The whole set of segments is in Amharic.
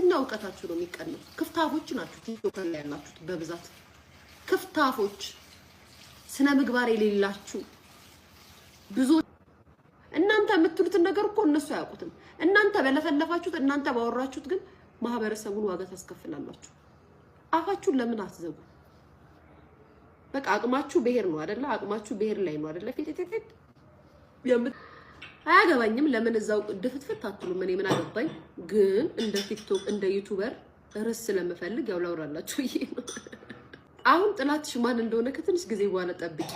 ስንትና እውቀታችሁ ነው የሚቀነው ክፍታፎች ናችሁ ቲክቶክ ላይ ያላችሁት በብዛት ክፍታፎች ስነ ምግባር የሌላችሁ ብዙ እናንተ የምትሉትን ነገር እኮ እነሱ አያውቁትም እናንተ በለፈለፋችሁት እናንተ ባወራችሁት ግን ማህበረሰቡን ዋጋ ታስከፍላላችሁ አፋችሁን ለምን አትዘጉ በቃ አቅማችሁ ብሄር ነው አይደለ አቅማችሁ ብሄር ላይ ነው አይደለ ፊት አያገባኝም ለምን እዛው ድፍትፍት አትሉም እኔ ምን አገባኝ ግን እንደ ቲክቶክ እንደ ዩቲዩበር ርዕስ ስለምፈልግ ያው ላውራላችሁ ይሄ ነው አሁን ጥላትሽ ማን እንደሆነ ከትንሽ ጊዜ በኋላ ጠብቂ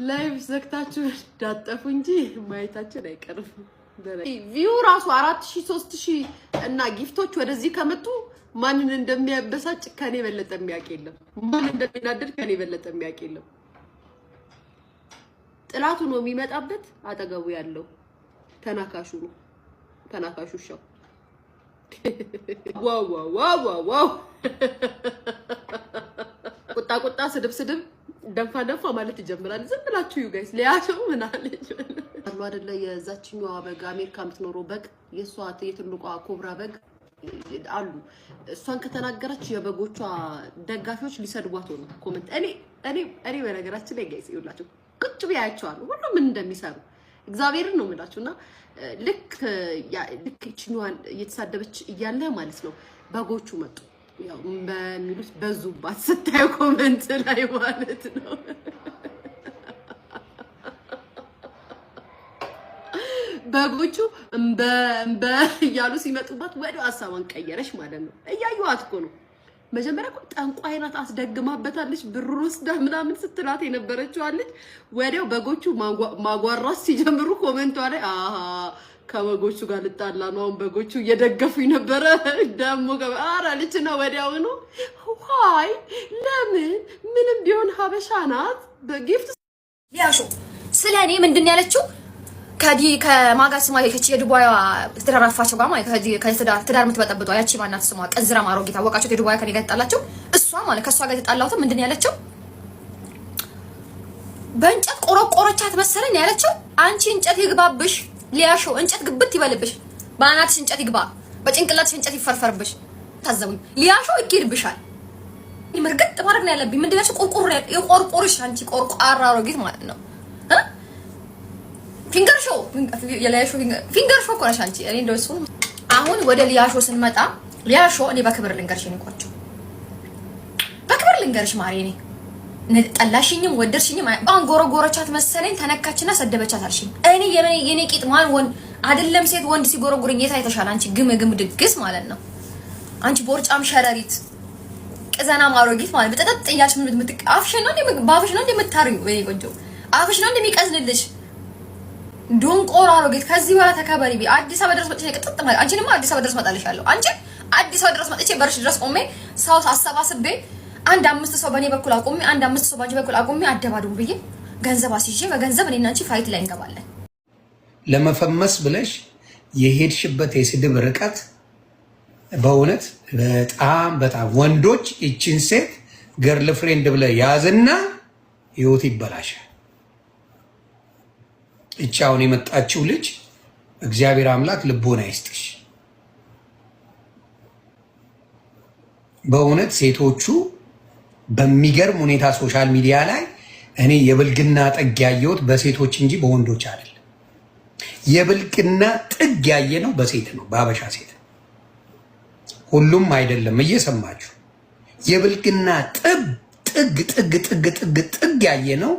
ላይቭ ዘግታችሁ ዳጠፉ እንጂ ማየታችን አይቀርም ቪው ራሱ 4000 3000 እና ጊፍቶች ወደዚህ ከመጡ ማንን እንደሚያበሳጭ ከኔ በለጠ የሚያውቅ የለም ማን እንደሚናደድ ከኔ በለጠ የሚያውቅ የለም ጥላቱ ነው የሚመጣበት አጠገቡ ያለው ተናካሹ ነው ተናካሹ ሻው ዋው ዋው ዋው ዋው ቁጣ ስድብ ደንፋ ማለት ይጀምራል ዝም ብላችሁ ዩ ጋይስ ሊያቸው ምን አለች አሉ አይደለ የዛችኛዋ በግ አሜሪካ የምትኖረው በግ የሷ የትልቋ ኮብራ በግ አሉ እሷን ከተናገረች የበጎቿ ደጋፊዎች ሊሰድቧት ነው ኮሜንት እኔ በነገራችን ላይ ጋይስ ይውላችሁ ቁጭ ቢያያቸዋለሁ ሁሉም ምን እንደሚሰሩ እግዚአብሔርን ነው የምላችሁና ልክ እቺኛዋን እየተሳደበች እያለ ማለት ነው በጎቹ መጡ ያው በሚሉት በዙባት ስታዩ ኮሜንት ላይ ማለት ነው በጎቹ እንበ ያሉ ሲመጡባት ወዲያው ሐሳቧን ቀየረሽ ማለት ነው እያዩዋት እኮ ነው መጀመሪያ እኮ ጠንቋይናት አስደግማበታለች ብሩን ወስዳ ምናምን ስትላት የነበረችው አለች ወዲያው በጎቹ ማጓራስ ሲጀምሩ ኮሜንቷ ላይ አሃ ከበጎቹ ጋር ልጣላ ነው አሁን በጎቹ እየደገፉኝ ነበር ደሞ አራለችና ወዲያው ነው ዋይ ለምን ምንም ቢሆን ሀበሻ ናት በጊፍት ያሹ ስለኔ ምንድን ያለችው ከማጋስ ማለት የዱባይዋ ተራራፋቸው ጋር ማለት ከትዳር የምትበጠብጠው ያቺ ማናት ስሟ ቀዝራ ማሮጊታ ወቃቸው የዱባይ ከኔ ጋር ተጣላችሁ እሷ ማለት ከሷ ጋር ተጣላሁት ምንድን ያለችው በእንጨት ቆረቆረቻት መሰለኝ ያለችው አንቺ እንጨት ይግባብሽ ሊያሾ እንጨት ግብት ይበልብሽ ባናትሽ እንጨት ይግባ በጭንቅላትሽ እንጨት ይፈርፈርብሽ ታዘቡኝ ሊያሾ ይኪድብሻል ይመርገጥ ማድረግ ነው ያለብኝ ምንድን ያለችው ቆርቆርሽ አንቺ ቆርቋራ አሮጊት ማለት ነው ፊንገር ሾ ኮነሽ አንቺ እኔ እንደው እሱ አሁን ወደ ሊያሾ ስንመጣ ሊያሾ እኔ በክብር ልንገርሽ ነው ቆንጆ በክብር ልንገርሽ ማሪ እኔ ጠላሽኝም ወደርሽኝም ባንጎረጎረቻት መሰለኝ ተነካችና ሰደበቻት አልሽኝ እኔ የኔ ቂጥ ማን ወንድ አይደለም ሴት ወንድ ሲጎረጉረኝ የታ ይተሻል አንቺ ግም ድግስ ማለት ነው አንቺ ቦርጫም ሸረሪት ቅዘና ማሮጊት ማለት በጠጠጥ ጥያሽ አፍሽ ነው ባፍሽ ነው እንደምታሪው ወይ ቆንጆ አፍሽ ነው እንደሚቀዝልልሽ ዶንቆራ አሮጊት ከዚህ በኋላ ተከበሪ ቢ አዲስ አበባ ድረስ መጥቼ ቅጥጥ ማለት አንቺንማ አዲስ አበባ ድረስ መጣልሻለሁ አንቺ አዲስ አበባ ድረስ መጥቼ በርሽ ድረስ ቆሜ ሰው አሰባስቤ አንድ 5 ሰው በኔ በኩል አቆሜ አንድ 5 ሰው ባንቺ በኩል አቆሜ አደባዱም ብዬ ገንዘብ አስይዤ በገንዘብ እኔና አንቺ ፋይት ላይ እንገባለን ለመፈመስ ብለሽ የሄድሽበት የስድብ ርቀት በእውነት በጣም ወንዶች እቺን ሴት ገርል ፍሬንድ ብለ ያዝና ህይወት ይበላሻል እቻውን የመጣችው ልጅ እግዚአብሔር አምላክ ልቦና ይስጥሽ በእውነት ሴቶቹ በሚገርም ሁኔታ ሶሻል ሚዲያ ላይ እኔ የብልግና ጥግ ያየሁት በሴቶች እንጂ በወንዶች አይደለም የብልግና ጥግ ያየነው በሴት ነው በአበሻ ሴት ሁሉም አይደለም እየሰማችሁ የብልግና ጥግ ያየነው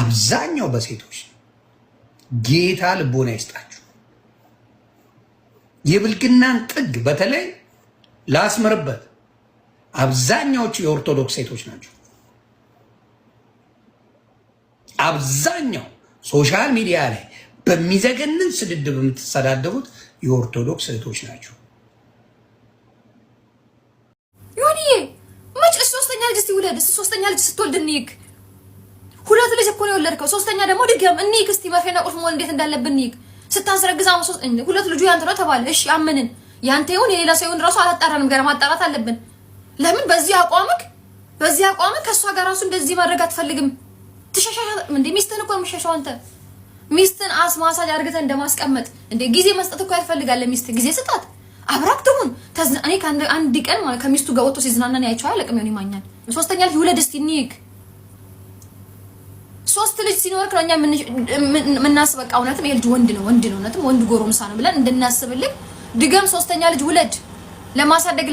አብዛኛው በሴቶች ጌታ ልቦና ይስጣችሁ የብልግናን ጥግ በተለይ ላስመርበት አብዛኛዎቹ የኦርቶዶክስ ሴቶች ናቸው አብዛኛው ሶሻል ሚዲያ ላይ በሚዘገንን ስድድብ የምትሰዳደቡት የኦርቶዶክስ ሴቶች ናቸው ዮኒ መች ሶስተኛ ልጅ ሲወለድ ሶስተኛ ልጅ ስትወልድ እንይክ ሁለት ልጅ እኮ ነው የወለድከው ሶስተኛ ደግሞ ድገም እንይክ እስቲ መርፌና ቁልፍ ሞል እንዴት እንዳለብን እንይክ ስታስረግዝ አሁን ሁለት ልጁ ያንተ ነው ተባለ እሺ አመንን ያንተ ይሁን የሌላ ሰው ይሁን ራሱ አላጣራንም ገና ማጣራት አለብን ለምን በዚህ አቋምክ ከሷ ጋር ራሱ እንደዚህ ማድረግ አትፈልግም ትሸሻሻ እንዴ ሚስትን እኮ የምትሸሻው አንተ ሚስትን አስማሳጅ አድርገህ እንደማስቀመጥ እንዴ ጊዜ መስጠት እኮ ያስፈልጋል ለሚስት ጊዜ ስጣት አብራክ ትሁን እኔ አንድ ቀን ማለት ከሚስቱ ጋር ወጥቶ ሲዝናና ነው ያይቻው አለቅም ይሆን ይማኛል። ሶስተኛ ልጅ ውለድ እስቲ ኒክ ሶስት ልጅ ሲኖር ከኛ ምን ናስ በቃ እውነትም ይሄ ልጅ ወንድ ነው እውነትም ወንድ ጎረምሳ ነው ብለን እንድናስብልህ ድገም ሶስተኛ ልጅ ውለድ። ለማሳደግ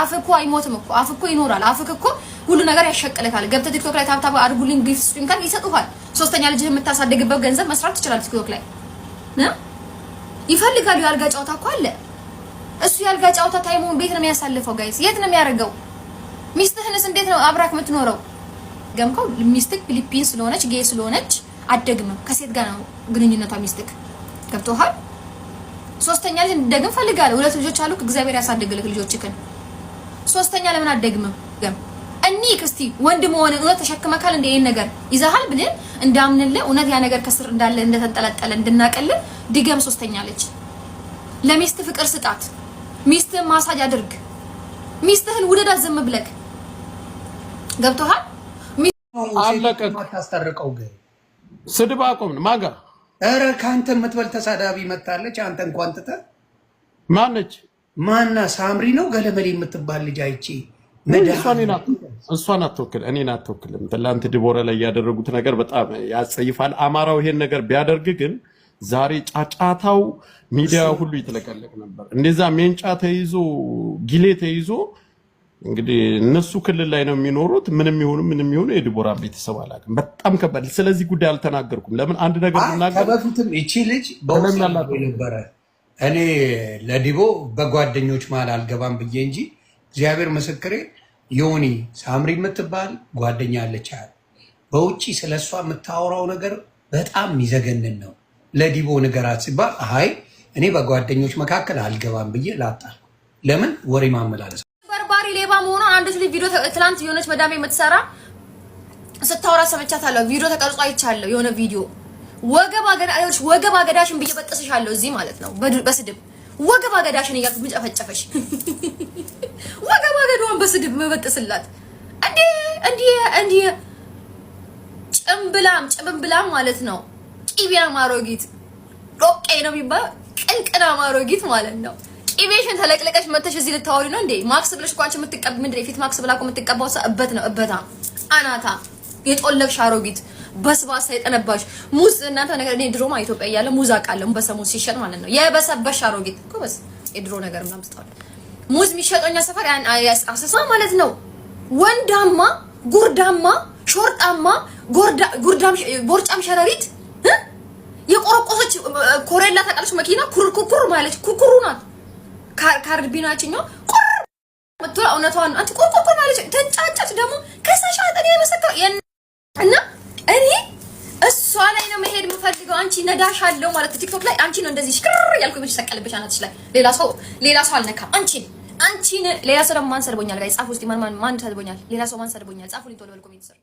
አፍኮ አይሞትም እኮ አፍኮ ይኖራል። አፍኮ ሁሉ ነገር ያሸቅልካል። ገብተ ቲክቶክ ላይ ታብታብ አድርጉልኝ ጊፍት ስፒን ካል ይሰጡሃል። ሶስተኛ ልጅ የምታሳደግበት ገንዘብ መስራት ትችላለህ። ቲክቶክ ላይ ይፈልጋሉ። ያልጋ ጫውታ እኮ አለ። እሱ ያልጋ ጫውታ ታይሙን ቤት ነው የሚያሳልፈው። ጋይስ የት ነው የሚያደርገው? ሚስትህንስ እንዴት ነው አብራክ የምትኖረው? ገምከው ሚስትክ ፊሊፒንስ ስለሆነች ጌይ ስለሆነች አደግም ከሴት ጋር ነው ግንኙነቷ ሚስትክ ገብቶሃል? ሶስተኛ ልጅ እንደግም ፈልጋለሁ። ሁለት ልጆች አሉክ እግዚአብሔር ያሳድግልክ ልጆችክን። ሶስተኛ ለምን አደግም? ገም እኒ ክስቲ ወንድ መሆን እውነት ተሸክመካል እንደ ይሄን ነገር ይዛሃል ብለን እንዳምንልህ እውነት ያ ነገር ከስር እንዳለ እንደተንጠለጠለ እንድናቀልህ ድገም ሶስተኛ ልጅ። ለሚስት ፍቅር ስጣት። ሚስትህን ማሳጅ አድርግ። ሚስትህን ውደዳት ዝም ብለክ ገብቶሃል? አለቀ። ማታስተርቀው ግን ስድብ አቁም። ማጋ ኧረ ከአንተ የምትበል ተሳዳቢ መጣለች። አንተ እንኳን ትተህ ማነች? ማና ሳምሪ ነው ገለመሌ የምትባል ልጅ አይቼ እሷን አትወክል እኔን አትወክልም። ትላንት ዲቦራ ላይ ያደረጉት ነገር በጣም ያጸይፋል። አማራው ይሄን ነገር ቢያደርግ ግን ዛሬ ጫጫታው ሚዲያ ሁሉ ይተለቀለቅ ነበር። እንደዛ ሜንጫ ተይዞ ጊሌ ተይዞ እንግዲህ እነሱ ክልል ላይ ነው የሚኖሩት። ምንም ይሁኑ የዲቦራ ቤተሰብ አላውቅም። በጣም ከባድ። ስለዚህ ጉዳይ አልተናገርኩም። ለምን አንድ ነገር ብናገር ከበፊትም እቺ ልጅ በውስጥ ነበረ። እኔ ለዲቦ በጓደኞች መሀል አልገባም ብዬ እንጂ እግዚአብሔር ምስክሬ ዮኒ ሳምሪ የምትባል ጓደኛ አለች። በውጪ ስለሷ የምታወራው ነገር በጣም የሚዘገንን ነው። ለዲቦ ንገራት ሲባል አይ እኔ በጓደኞች መካከል አልገባም ብዬ ላጣል። ለምን ወሬ ማመላለስ በርባሪ ሌባ መሆኗን አንድ ቪዲዮ ትላንት የሆነች መዳሜ የምትሰራ ስታወራ ሰምቻታለሁ። ቪዲዮ ተቀርጾ አይቻለሁ። የሆነ ቪዲዮ ወገብ አገዳሽን ብዬ በጥስሻለሁ እዚህ ማለት ነው በስድብ ወገብ አገዳሽን እያልኩ ብጨፈጨፈሽ ወገብ አገዳዋን በስድብ መበጥስላት እንዴ ጭምብላም ማለት ነው። ቂቢያ ማሮጊት ዶቄ ነው የሚባለው ቅንቅና ማሮጊት ማለት ነው። ቂቤሽን ተለቅለቀሽ መተሽ እዚህ ልታወሪ ነው እንዴ? ማክስ ብለሽ እኮ አንቺ የምትቀብ ምንድን ነው? የፊት ማክስ ብላ እኮ የምትቀባው እበት ነው። እበታ አናታ የጦለቅሽ አሮጊት በስባሳ የጠነባሽ ሙዝ እናንተ ነገር እኔ ድሮማ ኢትዮጵያ እያለ ሙዝ አውቃለሁ። በሰሙዝ ሲሸጥ ማለት ነው። የበሰበሽ አሮጊት እኮ በስ የድሮ ነገር ምናምን ስታወሪ ሙዝ የሚሸጠኛ ሰፈር አሰሳ ማለት ነው። ወንዳማ ጉርዳማ ሾርጣማ ቦርጫም ሸረሪት የቆረቆሰች ኮሬላ ታውቃለች። መኪና ኩርኩር ማለት ኩኩሩ ናት። ካርቢናችኛው ቁር መጥቶ እውነቷን አንቺ ቁርቁር ማለት ተንጫጫች። ደግሞ ከሰሻት እኔ መሰከረ እና እኔ እሷ ላይ ነው መሄድ የምፈልገው። አንቺ ነዳሻለሁ ማለት ቲክቶክ ላይ አንቺ ነው እንደዚህ ሽክር ያልኩ ብቻ ሰቀልብሽ አናትሽ ላይ ሌላ ሰው አልነካም። አንቺን ሌላ ሰው ማን ሰድቦኛል? ጋር ጻፉ እስቲ ማን ሰድቦኛል? ሌላ ሰው ማን ሰድቦኛል? ጻፉልኝ ቶሎ በል ኮሜንት ስር